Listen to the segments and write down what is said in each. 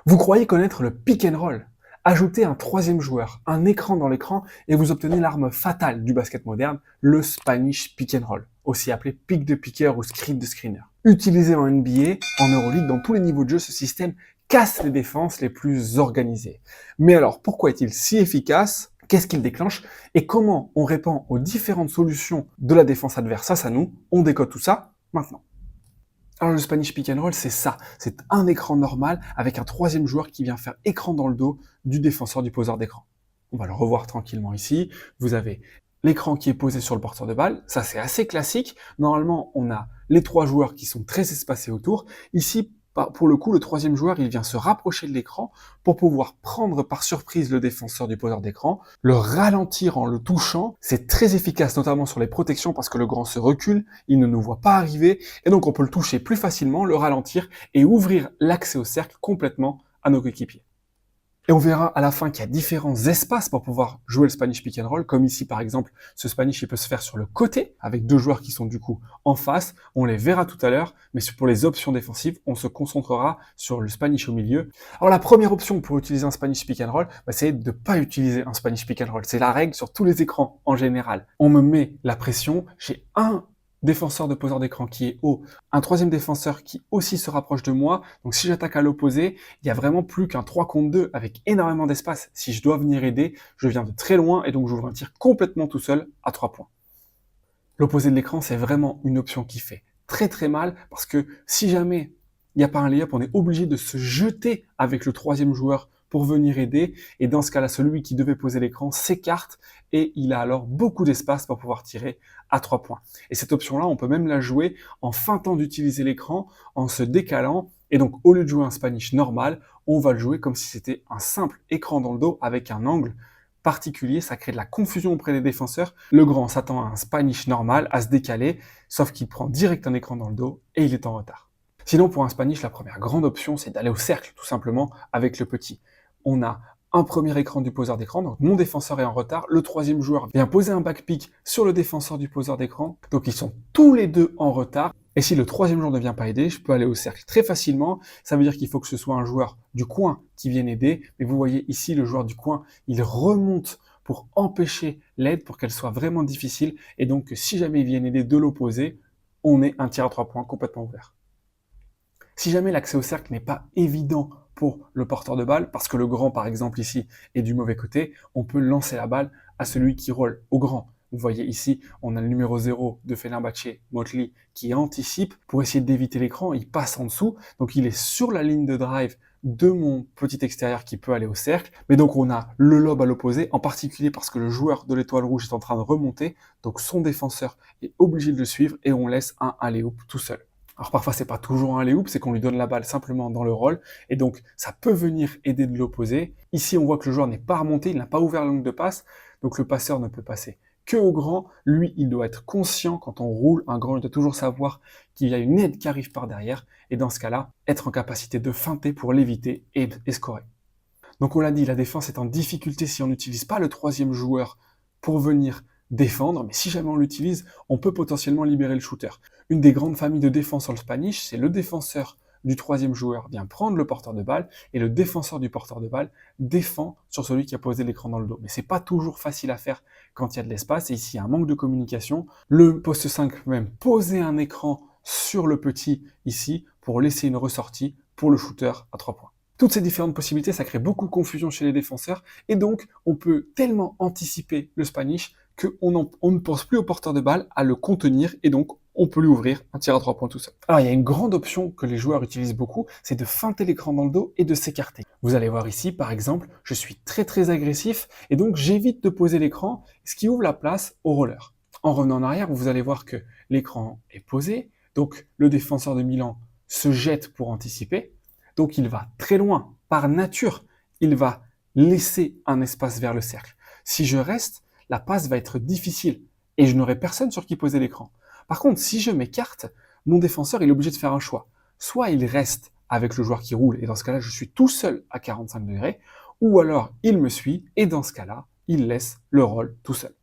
Vous croyez connaître le pick and roll? Ajoutez un troisième joueur, un écran dans l'écran, et vous obtenez l'arme fatale du basket moderne, le Spanish pick and roll, aussi appelé pick de picker ou screen de screener. Utilisé en NBA, en Euroleague, dans tous les niveaux de jeu, ce système casse les défenses les plus organisées. Mais alors, pourquoi est-il si efficace? Qu'est-ce qu'il déclenche? Et comment on répond aux différentes solutions de la défense adverse face à nous? On décode tout ça maintenant. Alors le Spanish Pick and Roll, c'est ça. C'est un écran normal avec un troisième joueur qui vient faire écran dans le dos du défenseur du poseur d'écran. On va le revoir tranquillement ici. Vous avez l'écran qui est posé sur le porteur de balle. Ça, c'est assez classique. Normalement, on a les trois joueurs qui sont très espacés autour. Ici, pour le coup, le troisième joueur, il vient se rapprocher de l'écran pour pouvoir prendre par surprise le défenseur du poseur d'écran, le ralentir en le touchant. C'est très efficace, notamment sur les protections, parce que le grand se recule, il ne nous voit pas arriver, et donc on peut le toucher plus facilement, le ralentir et ouvrir l'accès au cercle complètement à nos coéquipiers. Et on verra à la fin qu'il y a différents espaces pour pouvoir jouer le Spanish Pick and Roll, comme ici par exemple, ce Spanish il peut se faire sur le côté, avec deux joueurs qui sont du coup en face, on les verra tout à l'heure, mais pour les options défensives, on se concentrera sur le Spanish au milieu. Alors la première option pour utiliser un Spanish Pick and Roll, c'est de ne pas utiliser un Spanish Pick and Roll, c'est la règle sur tous les écrans en général. On me met la pression, j'ai un défenseur de poseur d'écran qui est haut, un troisième défenseur qui aussi se rapproche de moi, donc si j'attaque à l'opposé, il y a vraiment plus qu'un 3 contre 2 avec énormément d'espace. Si je dois venir aider, je viens de très loin et donc j'ouvre un tir complètement tout seul à 3 points. L'opposé de l'écran, c'est vraiment une option qui fait très très mal parce que si jamais il n'y a pas un lay-up, on est obligé de se jeter avec le troisième joueur pour venir aider. Et dans ce cas-là, celui qui devait poser l'écran s'écarte et il a alors beaucoup d'espace pour pouvoir tirer à 3 points. Et cette option-là, on peut même la jouer en feintant d'utiliser l'écran, en se décalant. Et donc, au lieu de jouer un Spanish normal, on va le jouer comme si c'était un simple écran dans le dos avec un angle particulier. Ça crée de la confusion auprès des défenseurs. Le grand s'attend à un Spanish normal, à se décaler, sauf qu'il prend direct un écran dans le dos et il est en retard. Sinon, pour un Spanish, la première grande option, c'est d'aller au cercle, tout simplement, avec le petit. On a un premier écran du poseur d'écran, donc mon défenseur est en retard, le troisième joueur vient poser un backpick sur le défenseur du poseur d'écran, donc ils sont tous les deux en retard, et si le troisième joueur ne vient pas aider, je peux aller au cercle très facilement, ça veut dire qu'il faut que ce soit un joueur du coin qui vienne aider, mais vous voyez ici, le joueur du coin, il remonte pour empêcher l'aide, pour qu'elle soit vraiment difficile, et donc si jamais il vient aider de l'opposé, on est un tir à 3 points complètement ouvert. Si jamais l'accès au cercle n'est pas évident pour le porteur de balle, parce que le grand, par exemple, ici, est du mauvais côté, on peut lancer la balle à celui qui roule au grand. Vous voyez ici, on a le numéro 0 de Fenerbahçe, Motley, qui anticipe pour essayer d'éviter l'écran, il passe en dessous, donc il est sur la ligne de drive de mon petit extérieur qui peut aller au cercle, mais donc on a le lob à l'opposé, en particulier parce que le joueur de l'étoile rouge est en train de remonter, donc son défenseur est obligé de le suivre et on laisse un alley-oop tout seul. Alors parfois c'est pas toujours un alley-oop, c'est qu'on lui donne la balle simplement dans le roll, et donc ça peut venir aider de l'opposé. Ici on voit que le joueur n'est pas remonté, il n'a pas ouvert l'angle de passe, donc le passeur ne peut passer que au grand. Lui, il doit être conscient quand on roule un grand, il doit toujours savoir qu'il y a une aide qui arrive par derrière, et dans ce cas-là, être en capacité de feinter pour l'éviter et scorer. Donc on l'a dit, la défense est en difficulté si on n'utilise pas le troisième joueur pour venir défendre, mais si jamais on l'utilise, on peut potentiellement libérer le shooter. Une des grandes familles de défense sur le Spanish, c'est le défenseur du troisième joueur vient prendre le porteur de balle et le défenseur du porteur de balle défend sur celui qui a posé l'écran dans le dos. Mais c'est pas toujours facile à faire quand il y a de l'espace et ici il y a un manque de communication. Le poste 5 peut même poser un écran sur le petit ici pour laisser une ressortie pour le shooter à 3 points. Toutes ces différentes possibilités, ça crée beaucoup de confusion chez les défenseurs et donc on peut tellement anticiper le Spanish qu'on ne pense plus au porteur de balle à le contenir et donc on peut lui ouvrir un tir à 3 points tout seul. Alors il y a une grande option que les joueurs utilisent beaucoup, c'est de feinter l'écran dans le dos et de s'écarter. Vous allez voir ici par exemple, je suis très agressif et donc j'évite de poser l'écran, ce qui ouvre la place au roller. En revenant en arrière, vous allez voir que l'écran est posé, donc le défenseur de Milan se jette pour anticiper, donc il va très loin, par nature, il va laisser un espace vers le cercle. Si je reste, la passe va être difficile et je n'aurai personne sur qui poser l'écran. Par contre, si je m'écarte, mon défenseur il est obligé de faire un choix. Soit il reste avec le joueur qui roule et dans ce cas-là, je suis tout seul à 45 degrés, ou alors il me suit et dans ce cas-là, il laisse le roll tout seul.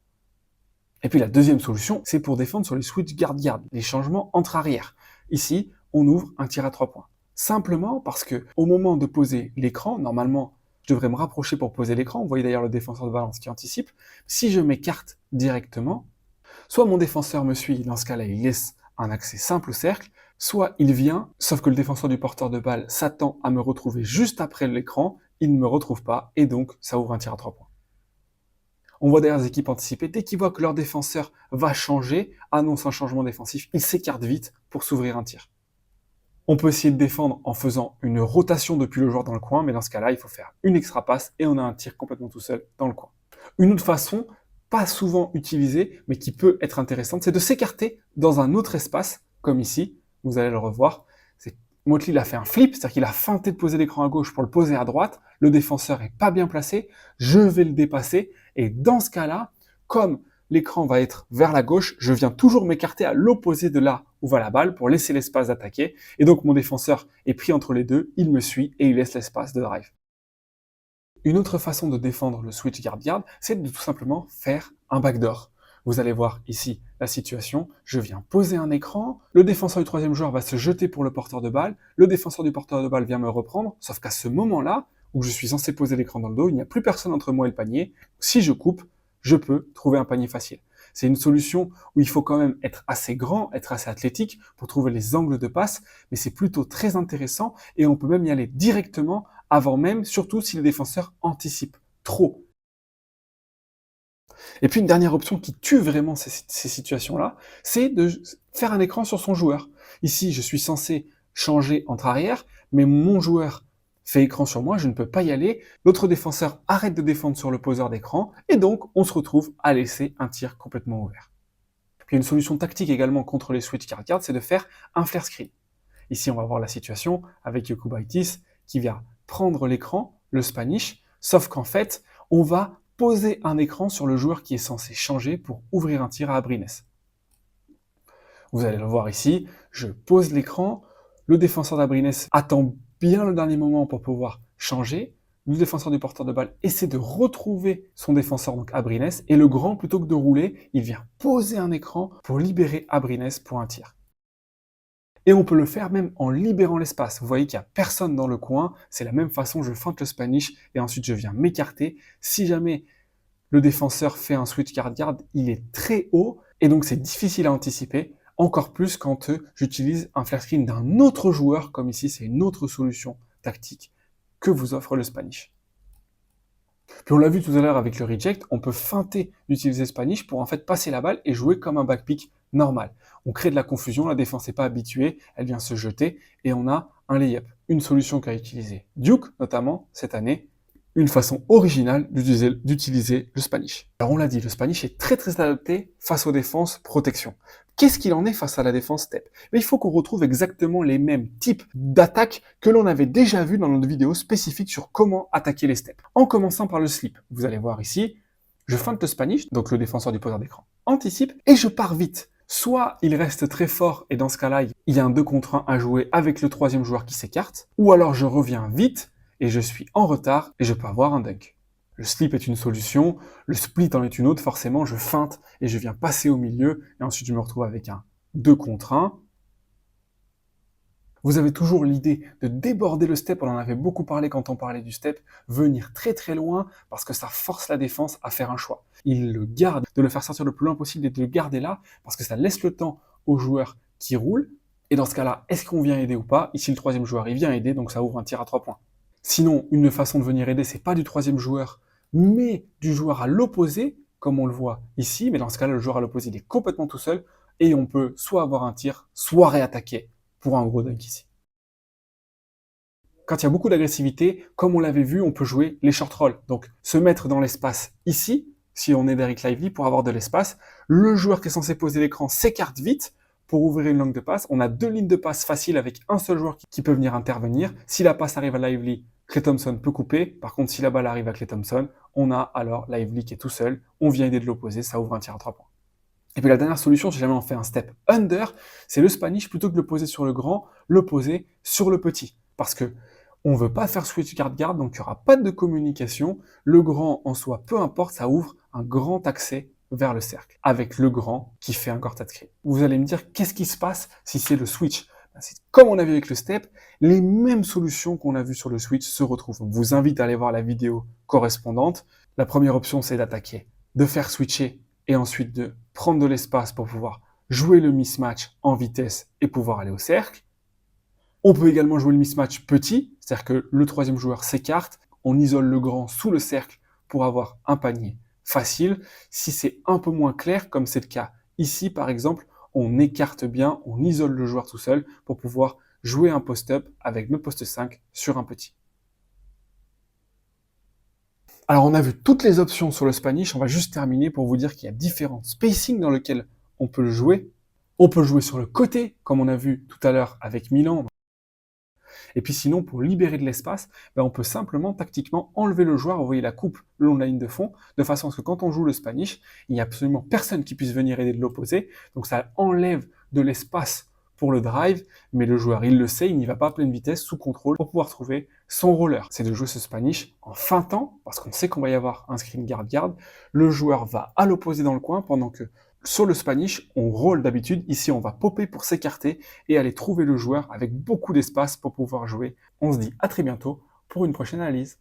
Et puis la deuxième solution, c'est pour défendre sur les switch guard-guard, les changements entre arrière. Ici, on ouvre un tir à 3 points. Simplement parce que au moment de poser l'écran, normalement, je devrais me rapprocher pour poser l'écran. Vous voyez d'ailleurs le défenseur de balance qui anticipe. Si je m'écarte directement, soit mon défenseur me suit, dans ce cas-là, il laisse un accès simple au cercle, soit il vient, sauf que le défenseur du porteur de balle s'attend à me retrouver juste après l'écran, il ne me retrouve pas, et donc ça ouvre un tir à 3 points. On voit derrière les équipes anticipées, dès qu'ils voient que leur défenseur va changer, annonce un changement défensif, ils s'écartent vite pour s'ouvrir un tir. On peut essayer de défendre en faisant une rotation depuis le joueur dans le coin, mais dans ce cas-là, il faut faire une extra passe et on a un tir complètement tout seul dans le coin. Une autre façon, pas souvent utilisée, mais qui peut être intéressante, c'est de s'écarter dans un autre espace, comme ici, vous allez le revoir. Motley a fait un flip, c'est-à-dire qu'il a feinté de poser l'écran à gauche pour le poser à droite, le défenseur est pas bien placé, je vais le dépasser, et dans ce cas-là, comme l'écran va être vers la gauche, je viens toujours m'écarter à l'opposé de là où va la balle pour laisser l'espace d'attaquer, et donc mon défenseur est pris entre les deux, il me suit et il laisse l'espace de drive. Une autre façon de défendre le switch guard-guard, c'est de tout simplement faire un backdoor. Vous allez voir ici la situation, je viens poser un écran, le défenseur du troisième joueur va se jeter pour le porteur de balle, le défenseur du porteur de balle vient me reprendre, sauf qu'à ce moment-là, où je suis censé poser l'écran dans le dos, il n'y a plus personne entre moi et le panier. Si je coupe, je peux trouver un panier facile. C'est une solution où il faut quand même être assez grand, être assez athlétique pour trouver les angles de passe, mais c'est plutôt très intéressant et on peut même y aller directement avant même, surtout si le défenseur anticipe trop. Et puis une dernière option qui tue vraiment ces situations-là, c'est de faire un écran sur son joueur. Ici, je suis censé changer entre arrière, mais mon joueur fait écran sur moi, je ne peux pas y aller. L'autre défenseur arrête de défendre sur le poseur d'écran, et donc on se retrouve à laisser un tir complètement ouvert. Puis une solution tactique également contre les switch guard, c'est de faire un flare screen. Ici, on va voir la situation avec Jokubaitis qui vient prendre l'écran, le Spanish, sauf qu'en fait, on va poser un écran sur le joueur qui est censé changer pour ouvrir un tir à Abrines. Vous allez le voir ici, je pose l'écran, le défenseur d'Abrines attend bien le dernier moment pour pouvoir changer, le défenseur du porteur de balle essaie de retrouver son défenseur, donc Abrines, et le grand, plutôt que de rouler, il vient poser un écran pour libérer Abrines pour un tir. Et on peut le faire même en libérant l'espace. Vous voyez qu'il n'y a personne dans le coin. C'est la même façon, je feinte le Spanish et ensuite je viens m'écarter. Si jamais le défenseur fait un switch guard-guard, il est très haut et donc c'est difficile à anticiper. Encore plus quand j'utilise un flare screen d'un autre joueur, comme ici c'est une autre solution tactique que vous offre le Spanish. Puis on l'a vu tout à l'heure avec le reject, on peut feinter d'utiliser Spanish pour en fait passer la balle et jouer comme un backpick normal. On crée de la confusion, la défense n'est pas habituée, elle vient se jeter et on a un layup. Une solution qu'a utilisé Duke, notamment cette année, une façon originale d'utiliser le Spanish. Alors on l'a dit, le Spanish est très adapté face aux défenses protection. Qu'est-ce qu'il en est face à la défense step? Mais il faut qu'on retrouve exactement les mêmes types d'attaques que l'on avait déjà vu dans notre vidéo spécifique sur comment attaquer les steps. En commençant par le slip. Vous allez voir ici, je feinte le Spanish, donc le défenseur du poseur d'écran anticipe, et je pars vite. Soit il reste très fort et dans ce cas-là, il y a un 2 contre 1 à jouer avec le troisième joueur qui s'écarte, ou alors je reviens vite et je suis en retard et je peux avoir un dunk. Le slip est une solution, le split en est une autre, forcément je feinte et je viens passer au milieu et ensuite je me retrouve avec un 2 contre 1. Vous avez toujours l'idée de déborder le step, on en avait beaucoup parlé quand on parlait du step, venir très loin parce que ça force la défense à faire un choix. Il le garde, de le faire sortir le plus loin possible et de le garder là parce que ça laisse le temps au joueur qui roule. Et dans ce cas-là, est-ce qu'on vient aider ou pas? Ici le troisième joueur il vient aider, donc ça ouvre un tir à 3 points. Sinon, une façon de venir aider, c'est pas du troisième joueur, mais du joueur à l'opposé, comme on le voit ici, mais dans ce cas-là, le joueur à l'opposé, il est complètement tout seul, et on peut soit avoir un tir, soit réattaquer pour un gros dunk ici. Quand il y a beaucoup d'agressivité, comme on l'avait vu, on peut jouer les short rolls. Donc, se mettre dans l'espace ici, si on est Derrick Lively, pour avoir de l'espace. Le joueur qui est censé poser l'écran s'écarte vite pour ouvrir une langue de passe. On a 2 lignes de passe faciles avec un seul joueur qui peut venir intervenir. Si la passe arrive à Lively, Klay Thompson peut couper. Par contre, si la balle arrive à Klay Thompson, on a alors Lively qui est tout seul. On vient aider de l'opposé, ça ouvre un tir à 3 points. Et puis la dernière solution, si jamais on fait un step under, c'est le Spanish, plutôt que de le poser sur le grand, le poser sur le petit. Parce que on veut pas faire switch guard-guard, donc il n'y aura pas de communication. Le grand en soi, peu importe, ça ouvre un grand accès vers le cercle, avec le grand qui fait un court screen. Vous allez me dire, qu'est-ce qui se passe si c'est le switch? C'est comme on a vu avec le step, les mêmes solutions qu'on a vues sur le switch se retrouvent. On vous invite à aller voir la vidéo correspondante. La première option, c'est d'attaquer, de faire switcher et ensuite de prendre de l'espace pour pouvoir jouer le mismatch en vitesse et pouvoir aller au cercle. On peut également jouer le mismatch petit, c'est-à-dire que le troisième joueur s'écarte, on isole le grand sous le cercle pour avoir un panier facile. Si c'est un peu moins clair, comme c'est le cas ici par exemple, on écarte bien, on isole le joueur tout seul pour pouvoir jouer un post-up avec notre poste 5 sur un petit. Alors on a vu toutes les options sur le Spanish, on va juste terminer pour vous dire qu'il y a différents spacings dans lesquels on peut le jouer. On peut le jouer sur le côté, comme on a vu tout à l'heure avec Milan. Et puis sinon, pour libérer de l'espace, on peut simplement tactiquement enlever le joueur, envoyer la coupe le long de la ligne de fond, de façon à ce que quand on joue le Spanish, il n'y a absolument personne qui puisse venir aider de l'opposé. Donc ça enlève de l'espace pour le drive, mais le joueur, il le sait, il n'y va pas à pleine vitesse, sous contrôle, pour pouvoir trouver son roller. C'est de jouer ce Spanish en feintant, parce qu'on sait qu'on va y avoir un screen guard-guard. Le joueur va à l'opposé dans le coin, pendant que sur le Spanish, on roll d'habitude. Ici, on va popper pour s'écarter et aller trouver le joueur avec beaucoup d'espace pour pouvoir jouer. On se dit à très bientôt pour une prochaine analyse.